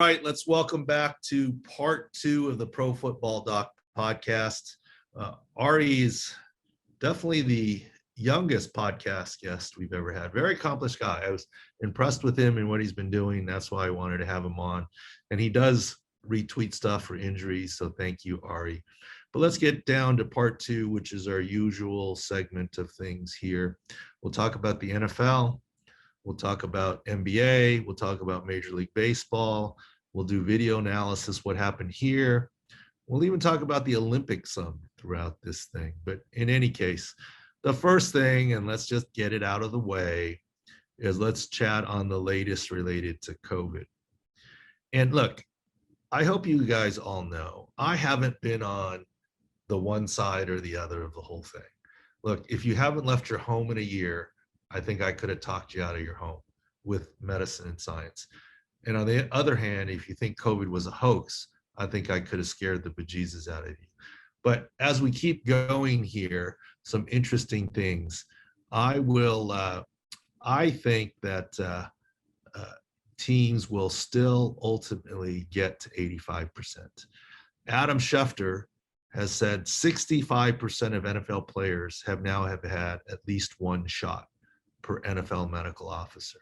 All right, let's welcome back to part 2 of the Pro Football Doc podcast. Ari is definitely the youngest podcast guest we've ever had. Very accomplished guy. I was impressed with him and what he's been doing. That's why I wanted to have him on. And he does retweet stuff for injuries, so thank you, Ari. But let's get down to part 2, which is our usual segment of things here. We'll talk about the NFL. We'll talk about NBA. We'll talk about Major League Baseball. We'll do video analysis, what happened here. We'll even talk about the Olympics some throughout this thing. But in any case, the first thing, and let's just get it out of the way, is let's chat on the latest related to COVID. And look, I hope you guys all know, I haven't been on the one side or the other of the whole thing. Look, if you haven't left your home in a year, I think I could have talked you out of your home with medicine and science. And on the other hand, if you think COVID was a hoax, I think I could have scared the bejesus out of you. But as we keep going here, some interesting things. I think that teams will still ultimately get to 85%. Adam Schefter has said 65% of NFL players have had at least one shot per NFL medical officer.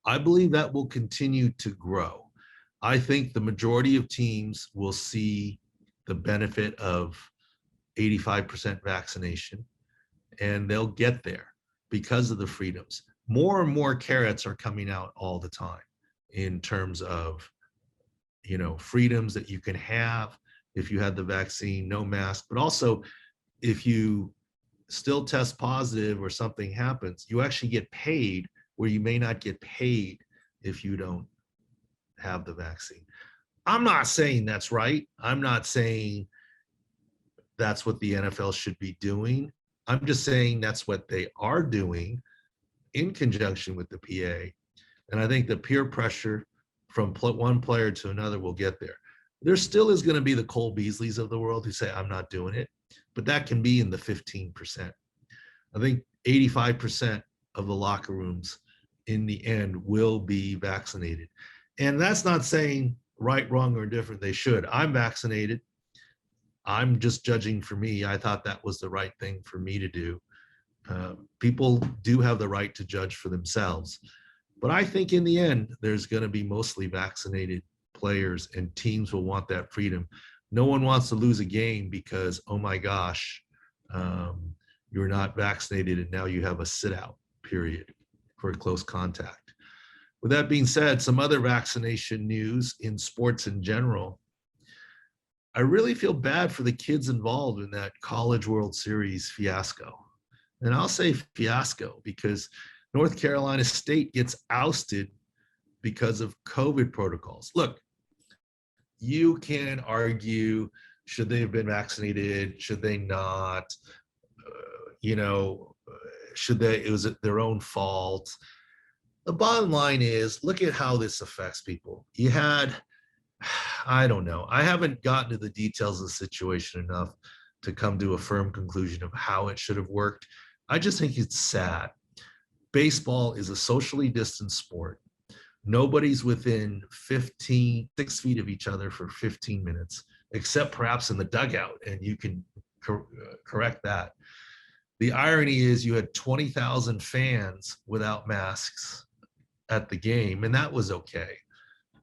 I believe that will continue to grow. I think the majority of teams will see the benefit of 85% vaccination, and they'll get there because of the freedoms. More and more carrots are coming out all the time in terms of, freedoms that you can have if you had the vaccine, no mask, but also if you still test positive or something happens, you actually get paid where you may not get paid if you don't have the vaccine. I'm not saying that's right. I'm not saying that's what the NFL should be doing. I'm just saying that's what they are doing in conjunction with the PA. And I think the peer pressure from one player to another will get there. There still is going to be the Cole Beasleys of the world who say, I'm not doing it. But that can be in the 15%. I think 85% of the locker rooms in the end will be vaccinated. And that's not saying right, wrong, or indifferent. They should. I'm vaccinated. I'm just judging for me. I thought that was the right thing for me to do. People do have the right to judge for themselves. But I think in the end, there's going to be mostly vaccinated players, and teams will want that freedom. No one wants to lose a game because, oh my gosh, you're not vaccinated and now you have a sit out period for close contact. With that being said, some other vaccination news in sports in general. I really feel bad for the kids involved in that College World Series fiasco. And I'll say fiasco because North Carolina State gets ousted because of COVID protocols. Look, you can argue, should they have been vaccinated? Should they not? Was it their own fault? The bottom line is, look at how this affects people. You had, I don't know. I haven't gotten to the details of the situation enough to come to a firm conclusion of how it should have worked. I just think it's sad. Baseball is a socially distanced sport. Nobody's within 6 feet of each other for 15 minutes, except perhaps in the dugout, and you can correct that. The irony is you had 20,000 fans without masks at the game, and that was okay.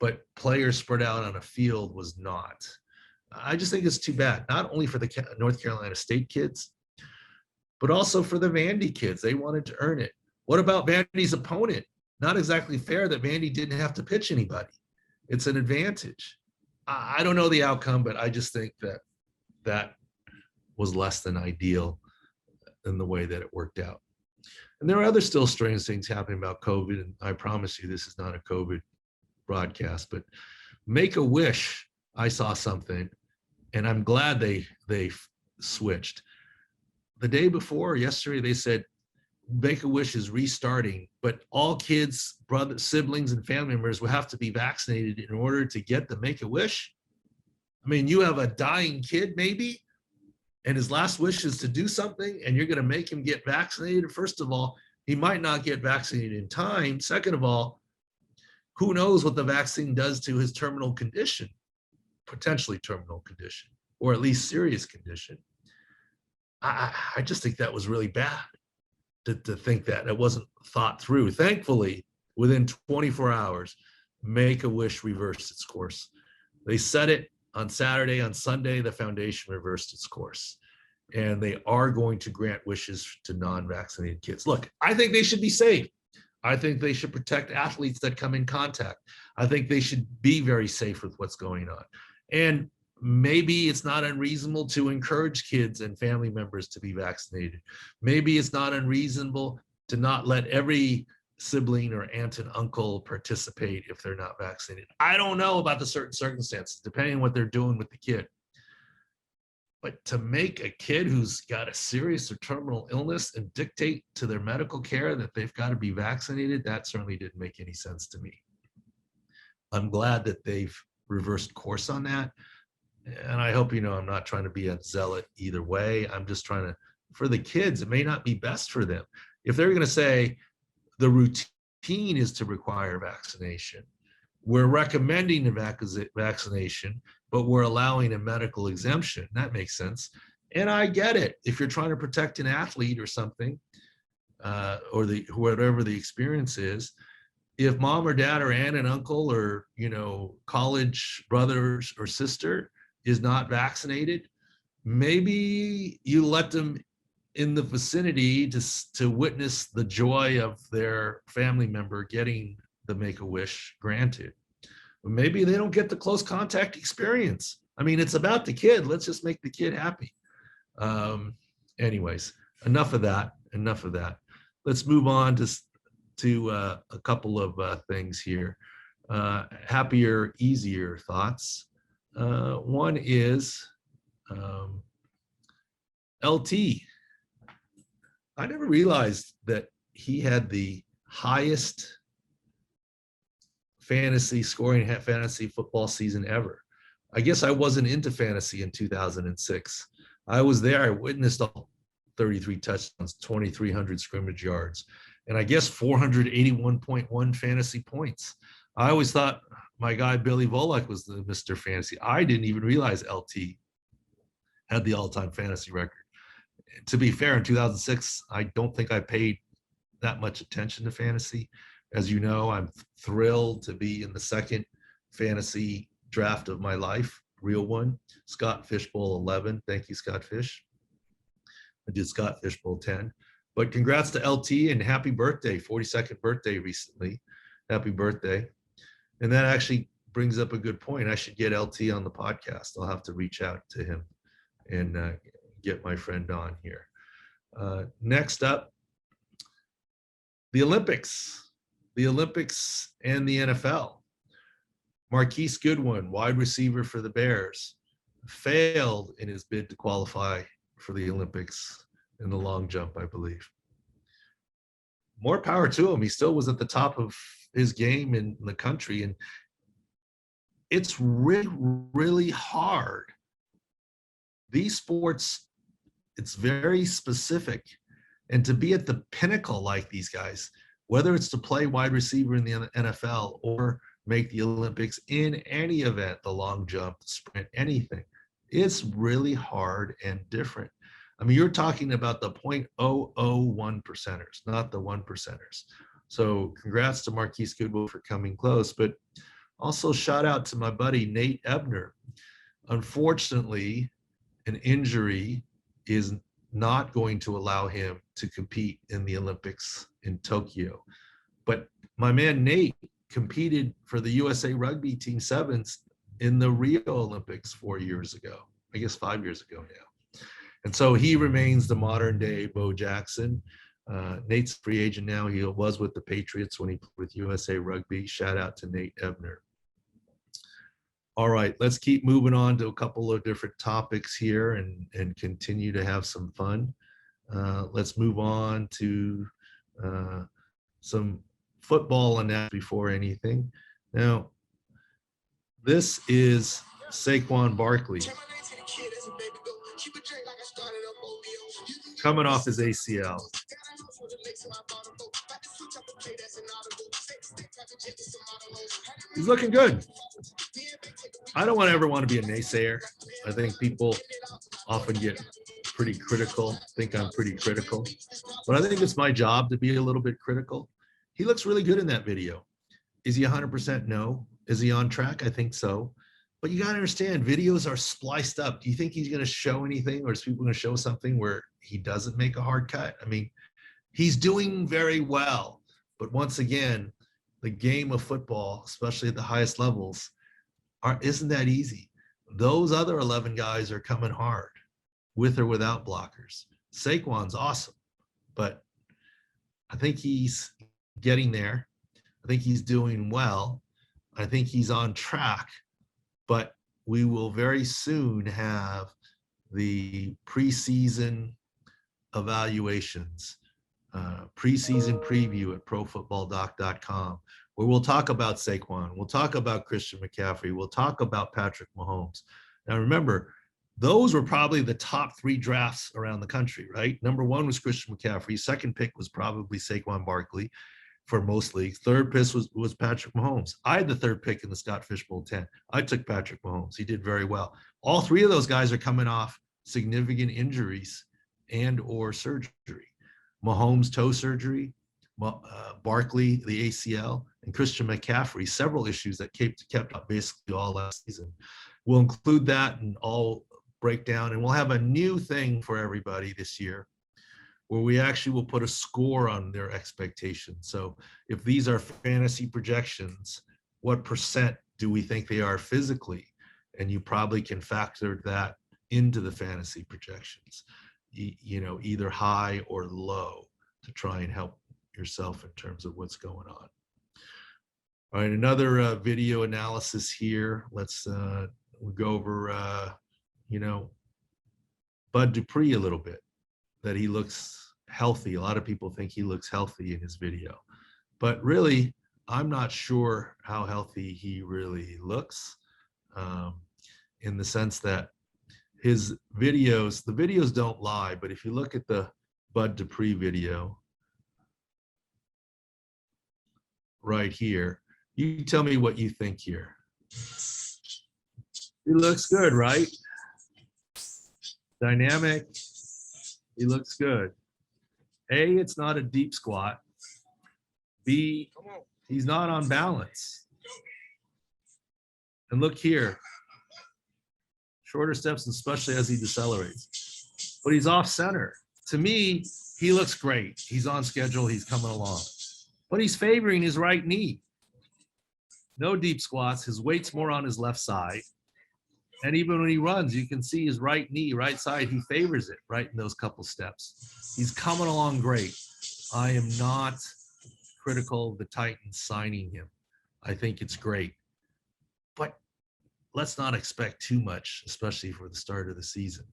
But players spread out on a field was not. I just think it's too bad, not only for the North Carolina State kids, but also for the Vandy kids. They wanted to earn it. What about Vandy's opponent? Not exactly fair that Vandy didn't have to pitch anybody. It's an advantage. I don't know the outcome, but I just think that was less than ideal in the way that it worked out. And there are other still strange things happening about COVID, and I promise you this is not a COVID broadcast, but Make-A-Wish, I saw something, and I'm glad they switched. The day before, yesterday, they said Make-A-Wish is restarting, but all kids, brothers, siblings, and family members will have to be vaccinated in order to get the Make-A-Wish. I mean, you have a dying kid maybe, and his last wish is to do something, and you're going to make him get vaccinated. First of all, he might not get vaccinated in time. Second of all, Who knows what the vaccine does to his terminal condition, potentially terminal condition, or at least serious condition. I just think that was really bad to think that. It wasn't thought through. Thankfully, within 24 hours, Make-A-Wish reversed its course. They said it on Saturday. On Sunday, the foundation reversed its course. And they are going to grant wishes to non-vaccinated kids. Look, I think they should be safe. I think they should protect athletes that come in contact. I think they should be very safe with what's going on. And maybe it's not unreasonable to encourage kids and family members to be vaccinated. Maybe it's not unreasonable to not let every sibling or aunt and uncle participate if they're not vaccinated. I don't know about the certain circumstances, depending on what they're doing with the kid. But to make a kid who's got a serious or terminal illness and dictate to their medical care that they've got to be vaccinated, that certainly didn't make any sense to me. I'm glad that they've reversed course on that. And I hope, I'm not trying to be a zealot either way. I'm just trying to, for the kids, it may not be best for them. If they're going to say the routine is to require vaccination, we're recommending the vaccination, but we're allowing a medical exemption. That makes sense. And I get it. If you're trying to protect an athlete or something, or whatever the experience is, if mom or dad or aunt and uncle or, college brothers or sister is not vaccinated, maybe you let them in the vicinity to witness the joy of their family member getting the Make-A-Wish granted. Maybe they don't get the close contact experience. I mean, it's about the kid. Let's just make the kid happy. Anyways, enough of that. Let's move on to a couple of things here. Happier, easier thoughts. One is LT. I never realized that he had the highest fantasy football season ever. I guess I wasn't into fantasy in 2006. I was there. I witnessed all 33 touchdowns, 2,300 scrimmage yards, and I guess 481.1 fantasy points. I always thought my guy Billy Volek was the Mr. Fantasy. I didn't even realize LT had the all-time fantasy record. To be fair, in 2006, I don't think I paid that much attention to fantasy. As you know, I'm thrilled to be in the second fantasy draft of my life, real one, Scott Fishbowl 11. Thank you, Scott Fish. I did Scott Fishbowl 10. But congrats to LT and happy birthday, 42nd birthday recently. Happy birthday. And that actually brings up a good point. I should get LT on the podcast. I'll have to reach out to him and get my friend on here. Next up, the Olympics. The Olympics and the NFL. Marquise Goodwin, wide receiver for the Bears, failed in his bid to qualify for the Olympics in the long jump, I believe. More power to him. He still was at the top of his game in the country. And it's really, really hard. These sports, it's very specific. And to be at the pinnacle like these guys, whether it's to play wide receiver in the NFL or make the Olympics in any event, the long jump, the sprint, anything, it's really hard and different. I mean, you're talking about the 0.001 percenters, not the 1 percenters. So congrats to Marquise Goodwin for coming close, but also shout out to my buddy, Nate Ebner. Unfortunately, an injury is not going to allow him to compete in the Olympics in Tokyo. But my man Nate competed for the USA Rugby Team Sevens in the Rio Olympics 4 years ago, I guess 5 years ago now. And so he remains the modern day Bo Jackson. Nate's a free agent now. He was with the Patriots when he played with USA Rugby. Shout out to Nate Ebner. All right, let's keep moving on to a couple of different topics here and continue to have some fun. Let's move on to some football and that before anything. Now, this is Saquon Barkley coming off his ACL. He's looking good. I don't ever want to be a naysayer. I think people often get pretty critical, think I'm pretty critical, but I think it's my job to be a little bit critical. He looks really good in that video. Is he 100%? No. Is he on track? I think so. But you got to understand, videos are spliced up. Do you think he's going to show anything, or is people going to show something where he doesn't make a hard cut? I mean, he's doing very well. But once again, the game of football, especially at the highest levels, isn't that easy. Those other 11 guys are coming hard, with or without blockers. Saquon's awesome, but I think he's getting there. I think he's doing well. I think he's on track, but we will very soon have the preseason evaluations, preseason preview at profootballdoc.com, where we'll talk about Saquon, we'll talk about Christian McCaffrey, we'll talk about Patrick Mahomes. Now remember, those were probably the top 3 drafts around the country, right? Number 1 was Christian McCaffrey. Second pick was probably Saquon Barkley for most leagues. Third pick was Patrick Mahomes. I had the 3rd pick in the Scott Fish Bowl 10. I took Patrick Mahomes. He did very well. All 3 of those guys are coming off significant injuries and or surgery. Mahomes toe surgery, Barkley, the ACL, and Christian McCaffrey, several issues that kept up basically all last season. We'll include that and all breakdown, and we'll have a new thing for everybody this year where we actually will put a score on their expectations. So if these are fantasy projections, what percent do we think they are physically? And you probably can factor that into the fantasy projections, either high or low, to try and help yourself in terms of what's going on. All right, another video analysis here. Let's we'll go over, Bud Dupree a little bit, that he looks healthy. A lot of people think he looks healthy in his video, but really, I'm not sure how healthy he really looks, in the sense that his videos, the videos don't lie, but if you look at the Bud Dupree video right here, you tell me what you think here. He looks good, right? Dynamic. He looks good. A, it's not a deep squat. B, he's not on balance. And look here. Shorter steps, especially as he decelerates. But he's off center. To me, he looks great. He's on schedule. He's coming along. But he's favoring his right knee. No deep squats. His weight's more on his left side. And even when he runs, you can see his right knee, right side, he favors it right in those couple steps. He's coming along great. I am not critical of the Titans signing him. I think it's great. But let's not expect too much, especially for the start of the season.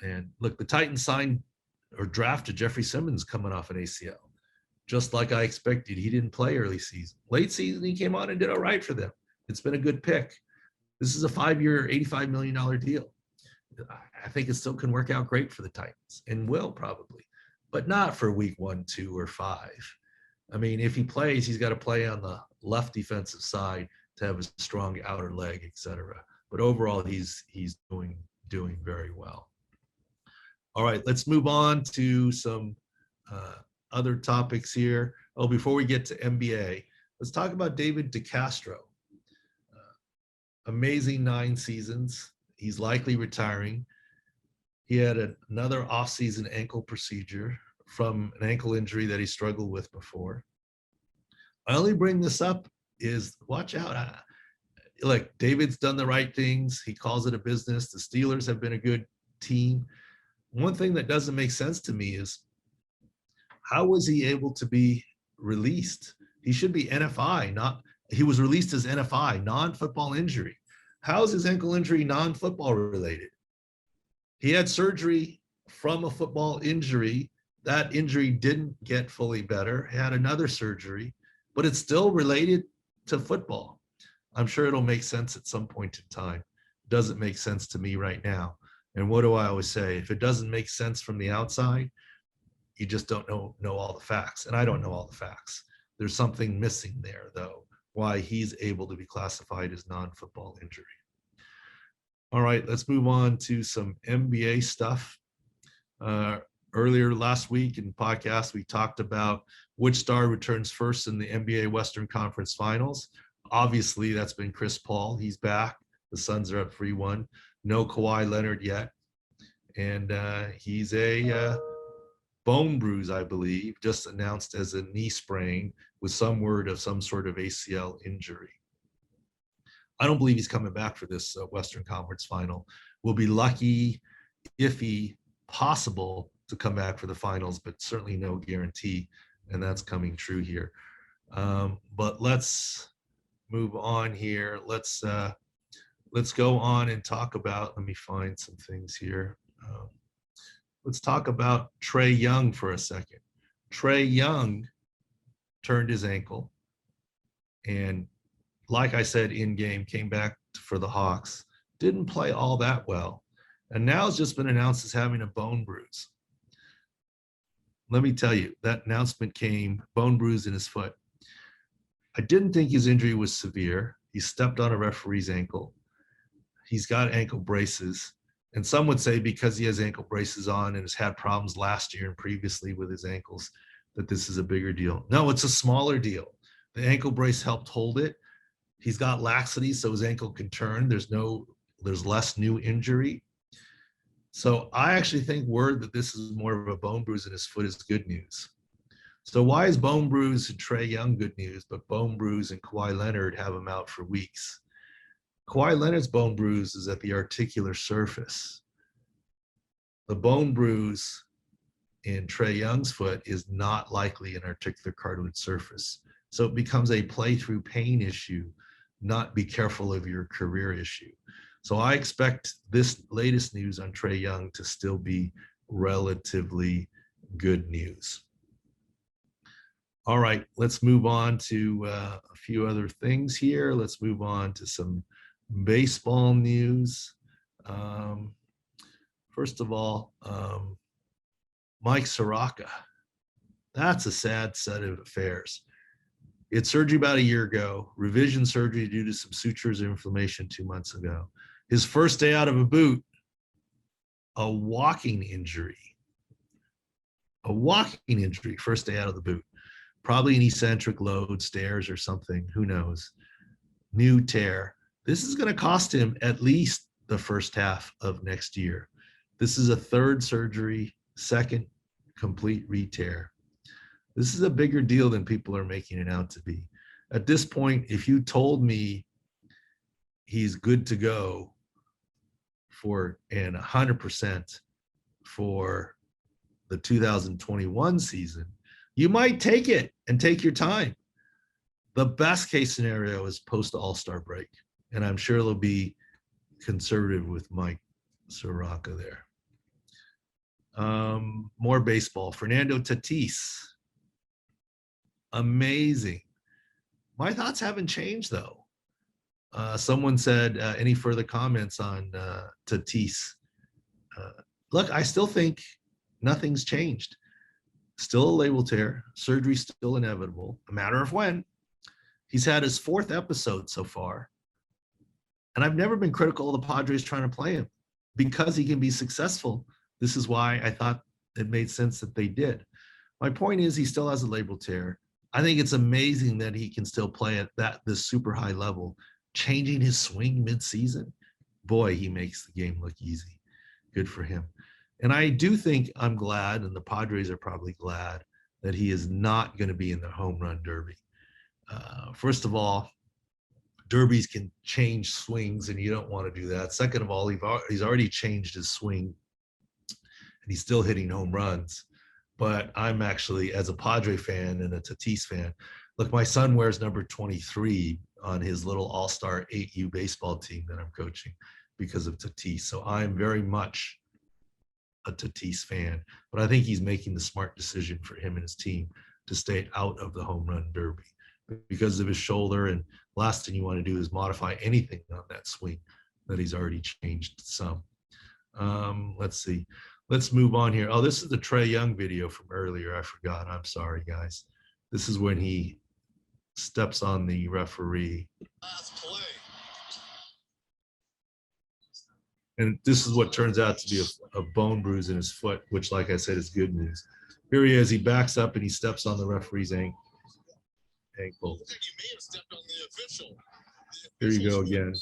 And look, the Titans signed or drafted Jeffrey Simmons coming off an ACL, just like I expected. He didn't play early season. Late season, he came on and did all right for them. It's been a good pick. This is a 5-year, $85 million deal. I think it still can work out great for the Titans, and will probably, but not for week 1, 2, or 5. I mean, if he plays, he's got to play on the left defensive side to have a strong outer leg, etc. But overall, he's doing very well. All right, let's move on to some other topics here. Oh, before we get to NBA, let's talk about David DeCastro. Amazing 9 seasons. He's likely retiring. He had another off-season ankle procedure from an ankle injury that he struggled with before. I only bring this up is watch out. Look, David's done the right things. He calls it a business. The Steelers have been a good team. One thing that doesn't make sense to me is, how was he able to be released? He should be NFI, he was released as NFI, non-football injury. How is his ankle injury non-football related? He had surgery from a football injury. That injury didn't get fully better. He had another surgery, but it's still related to football. I'm sure it'll make sense at some point in time. It doesn't make sense to me right now. And what do I always say? If it doesn't make sense from the outside, you just don't know all the facts. And I don't know all the facts. There's something missing there, though, why he's able to be classified as non-football injury. All right, let's move on to some NBA stuff. Earlier last week in podcast, we talked about which star returns first in the NBA Western Conference Finals. Obviously, that's been Chris Paul. He's back. The Suns are up 3-1. No Kawhi Leonard yet. And he's a bone bruise, I believe, just announced as a knee sprain with some word of some sort of ACL injury. I don't believe he's coming back for this Western Conference Final. We'll be lucky, iffy, possible to come back for the finals, but certainly no guarantee, and that's coming true here. But let's move on here. Let's go on and talk about, let me find some things here. Let's talk about Trae Young for a second. Trae Young turned his ankle, and like I said, in game, came back for the Hawks, didn't play all that well, and now has just been announced as having a bone bruise. Let me tell you, that announcement came, bone bruise in his foot. I didn't think his injury was severe. He stepped on a referee's ankle. He's got ankle braces. And some would say because he has ankle braces on and has had problems last year and previously with his ankles, that this is a bigger deal. No, it's a smaller deal. The ankle brace helped hold it. He's got laxity, so his ankle can turn. There's less new injury. So I actually think word that this is more of a bone bruise in his foot is good news. So why is bone bruise and Trae Young good news, but bone bruise and Kawhi Leonard have him out for weeks? Kawhi Leonard's bone bruise is at the articular surface. The bone bruise in Trae Young's foot is not likely an articular cartilage surface. So it becomes a play-through pain issue, not be careful of your career issue. So I expect this latest news on Trae Young to still be relatively good news. All right, let's move on to a few other things here. Let's move on to some baseball news. First of all, Mike Soroka. That's a sad set of affairs. He had surgery about a year ago, revision surgery due to some sutures or inflammation 2 months ago. His first day out of a boot, a walking injury. A walking injury, first day out of the boot. Probably an eccentric load, stairs or something, who knows. New tear. This is going to cost him at least the first half of next year. This is a third surgery, second complete re-tear. This is a bigger deal than people are making it out to be. At this point, if you told me he's good to go for and 100% for the 2021 season, you might take it and take your time. The best case scenario is post All-Star break, and I'm sure they'll be conservative with Mike Soroka there. More baseball. Fernando Tatis. Amazing. My thoughts haven't changed, though. Someone said, any further comments on Tatis? Look, I still think nothing's changed. Still a labral tear. Surgery still inevitable. A matter of when. He's had his fourth episode so far. And I've never been critical of the Padres trying to play him because he can be successful. This is why I thought it made sense that they did. My point is he still has a labral tear. I think it's amazing that he can still play at this super high level, changing his swing mid-season. Boy, he makes the game look easy. Good for him. And I do think I'm glad, and the Padres are probably glad, that he is not going to be in the home run derby. First of all, derbies can change swings, and you don't want to do that. Second of all, he's already changed his swing, and he's still hitting home runs. But I'm actually, as a Padre fan and a Tatis fan, look, my son wears number 23 on his little all-star 8U baseball team that I'm coaching because of Tatis. So I'm very much a Tatis fan, but I think he's making the smart decision for him and his team to stay out of the home run derby because of his shoulder. And last thing you want to do is modify anything on that swing that he's already changed some. Let's see. Let's move on here. Oh, this is the Trae Young video from earlier. I forgot. I'm sorry, guys. This is when he steps on the referee. And this is what turns out to be a bone bruise in his foot, which, like I said, is good news. Here he is. He backs up and he steps on the referee's ankle. Here you go again.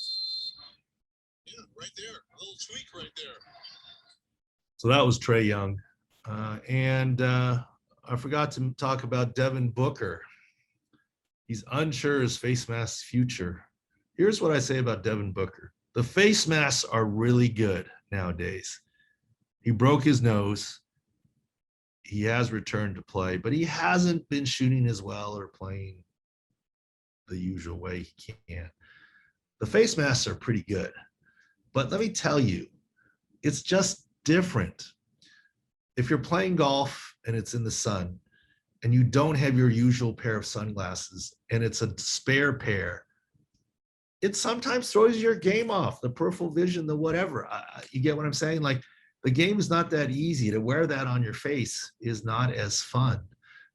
Yeah, right there. A little tweak right there. So that was Trae Young. I forgot to talk about Devin Booker. He's unsure his face mask's future. Here's what I say about Devin Booker. The face masks are really good nowadays. He broke his nose. He has returned to play, but he hasn't been shooting as well or playing the usual way he can. The face masks are pretty good, but let me tell you, it's just different. If you're playing golf and it's in the sun and you don't have your usual pair of sunglasses and it's a spare pair, it sometimes throws your game off, the peripheral vision, the whatever. You get what I'm saying? Like, the game is not that easy. To wear that on your face is not as fun.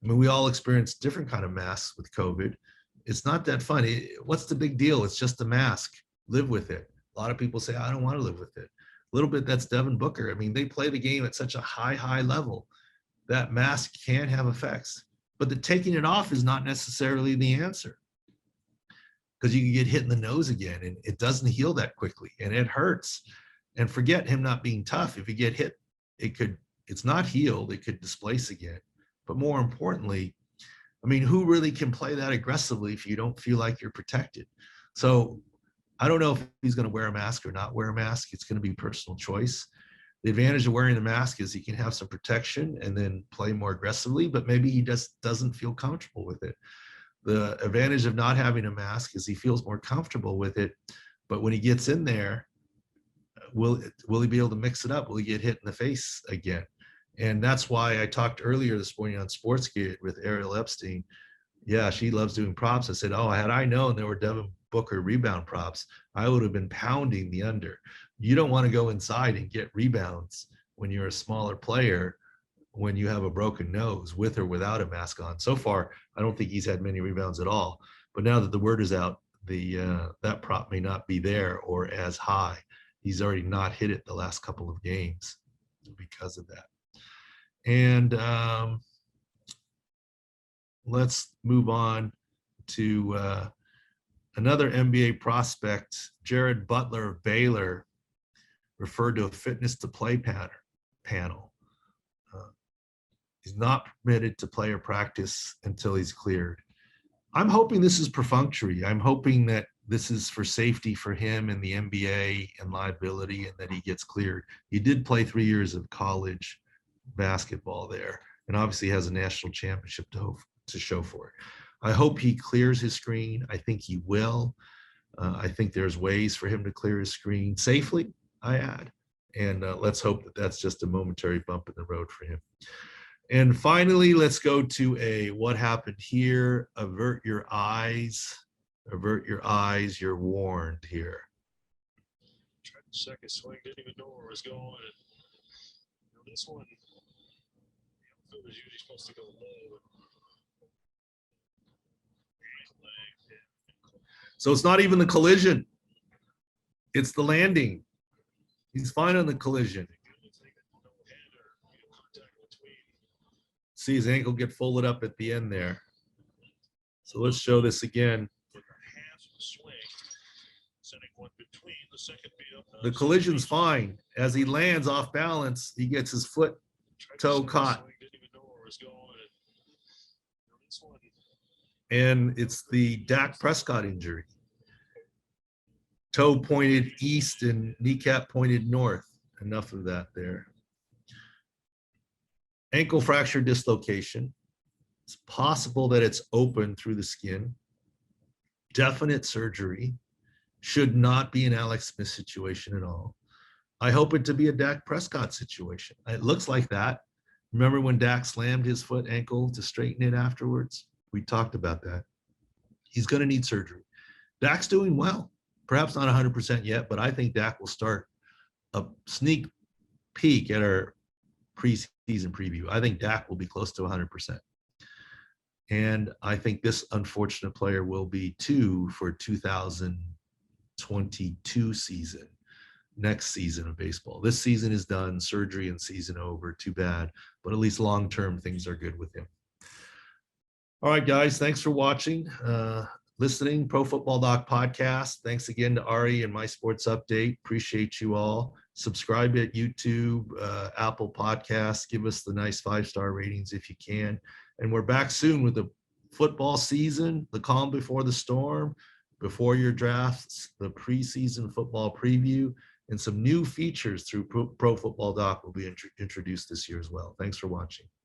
I mean, we all experience different kind of masks with COVID. It's not that fun. What's the big deal? It's just a mask. Live with it. A lot of people say, I don't want to live with it. A little bit, that's Devin Booker. I mean, they play the game at such a high level. That mask can have effects, but the taking it off is not necessarily the answer, because you can get hit in the nose again and it doesn't heal that quickly and it hurts. And forget him not being tough. If you get hit, it's not healed. It could displace again. But more importantly, I mean, who really can play that aggressively if you don't feel like you're protected? So I don't know if he's going to wear a mask or not wear a mask. It's going to be personal choice. The advantage of wearing the mask is he can have some protection and then play more aggressively, but maybe he just doesn't feel comfortable with it. The advantage of not having a mask is he feels more comfortable with it, but when he gets in there, will he be able to mix it up? Will he get hit in the face again? And that's why I talked earlier this morning on Sportsgate with Ariel Epstein. Yeah, she loves doing props. I said, oh, had I known there were Devin Booker rebound props, I would have been pounding the under. You don't want to go inside and get rebounds when you're a smaller player, when you have a broken nose, with or without a mask on. So far, I don't think he's had many rebounds at all. But now that the word is out, that prop may not be there or as high. He's already not hit it the last couple of games because of that. And let's move on to another NBA prospect. Jared Butler of Baylor referred to a fitness to play panel. He's not permitted to play or practice until he's cleared. I'm hoping this is perfunctory. I'm hoping that this is for safety for him and the NBA and liability, and that he gets cleared. He did play 3 years of college basketball there, and obviously has a national championship to show for it. I hope he clears his screen. I think he will. I think there's ways for him to clear his screen safely, I add. And let's hope that that's just a momentary bump in the road for him. And finally, let's go to what happened here. Avert your eyes. Avert your eyes. You're warned here. Tried the second swing, didn't even know where it was going. And this one, the outfield is usually supposed to go low. So it's not even the collision. It's the landing. He's fine on the collision. See his ankle get folded up at the end there. So let's show this again. The collision's fine. As he lands off balance, he gets his foot toe caught. And it's the Dak Prescott injury. Toe pointed east and kneecap pointed north. Enough of that there. Ankle fracture dislocation. It's possible that it's open through the skin. Definite surgery. Should not be an Alex Smith situation at all. I hope it to be a Dak Prescott situation. It looks like that. Remember when Dak slammed his foot ankle to straighten it afterwards? We talked about that. He's going to need surgery. Dak's doing well. Perhaps not 100% yet, but I think Dak will start a sneak peek at our preseason preview. I think Dak will be close to 100%. And I think this unfortunate player will be too for 2022 season, next season of baseball. This season is done, surgery and season over, too bad. But at least long-term things are good with him. All right, guys, thanks for watching, listening, Pro Football Doc podcast. Thanks again to Ari and My Sports Update. Appreciate you all. Subscribe at YouTube, Apple Podcasts. Give us the nice 5-star ratings if you can. And we're back soon with the football season, the calm before the storm, before your drafts, the preseason football preview, and some new features through Pro Football Doc will be introduced this year as well. Thanks for watching.